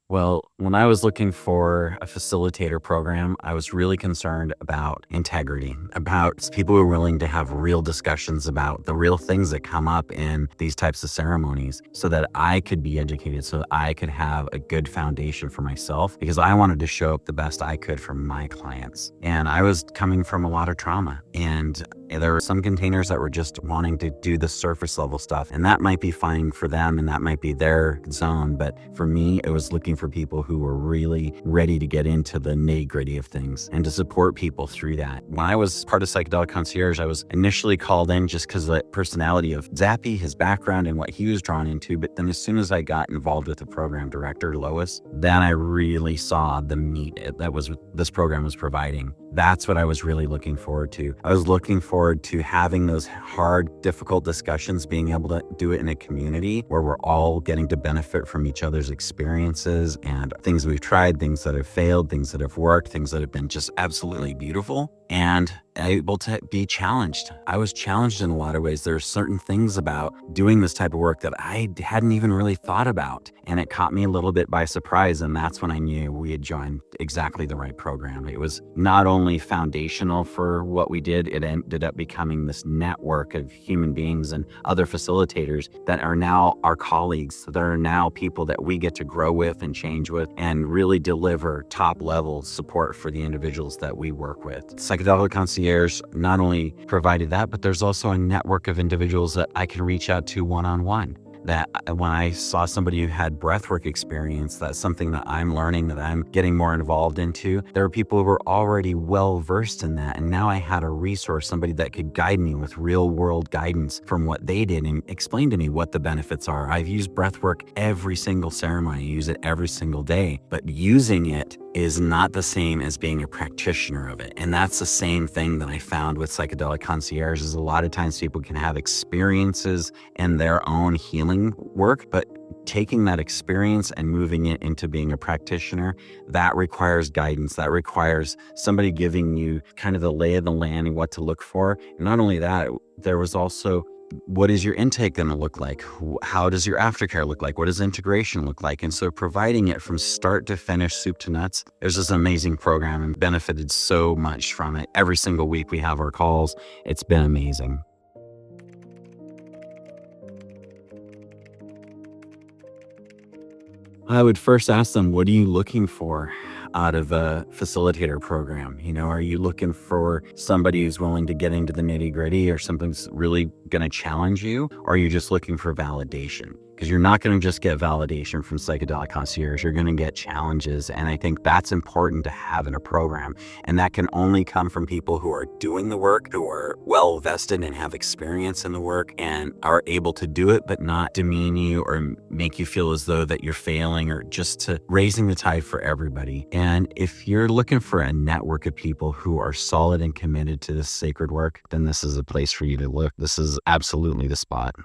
Well, when I was looking for a facilitator program, I was really concerned about integrity, about people who are willing to have real discussions about the real things that come up in these types of ceremonies so that I could be educated, so that I could have a good foundation for myself because I wanted to show up the best I could for my clients. And I was coming from a lot of trauma, and there were some containers that were just wanting to do the surface level stuff, and that might be fine for them and that might be their zone. But for me, it was looking for people who were really ready to get into the nitty-gritty of things and to support people through that. When I was part of Psychedelic Concierge, I was initially called in just because of the personality of Zappy, his background, and what he was drawn into. But then as soon as I got involved with the program director, Lois, then I really saw the meat that was this program was providing. That's what I was really looking forward to. I was looking forward to having those hard, difficult discussions, being able to do it in a community where we're all getting to benefit from each other's experiences and things we've tried, things that have failed, things that have worked, things that have been just absolutely beautiful, and able to be challenged. I was challenged in a lot of ways. There are certain things about doing this type of work that I hadn't even really thought about, and it caught me a little bit by surprise, and that's when I knew we had joined exactly the right program. It was not only foundational for what we did, it ended up becoming this network of human beings and other facilitators that are now our colleagues. There are now people that we get to grow with and change with and really deliver top level support for the individuals that we work with. Psychedelic Concierge not only provided that, but there's also a network of individuals that I can reach out to one-on-one. That when I saw somebody who had breathwork experience, that's something that I'm learning, that I'm getting more involved into. There are people who were already well versed in that. And now I had a resource, somebody that could guide me with real world guidance from what they did and explain to me what the benefits are. I've used breathwork every single ceremony. I use it every single day, but using it is not the same as being a practitioner of it. And that's the same thing that I found with Psychedelic Concierge is a lot of times people can have experiences in their own healing work, but taking that experience and moving it into being a practitioner, that requires guidance. That requires somebody giving you kind of the lay of the land and what to look for. And not only that, there was also, what is your intake going to look like? How does your aftercare look like? What does integration look like? And so providing it from start to finish, soup to nuts, there's this amazing program and benefited so much from it. Every single week we have our calls. It's been amazing. I would first ask them, what are you looking for out of a facilitator program? Are you looking for somebody who's willing to get into the nitty gritty or something's really going to challenge you? Or are you just looking for validation? Because you're not going to just get validation from Psychedelic Concierge. You're going to get challenges. And I think that's important to have in a program. And that can only come from people who are doing the work, who are well vested and have experience in the work and are able to do it, but not demean you or make you feel as though that you're failing, or just to raising the tide for everybody. And if you're looking for a network of people who are solid and committed to this sacred work, then this is a place for you to look. This is absolutely the spot.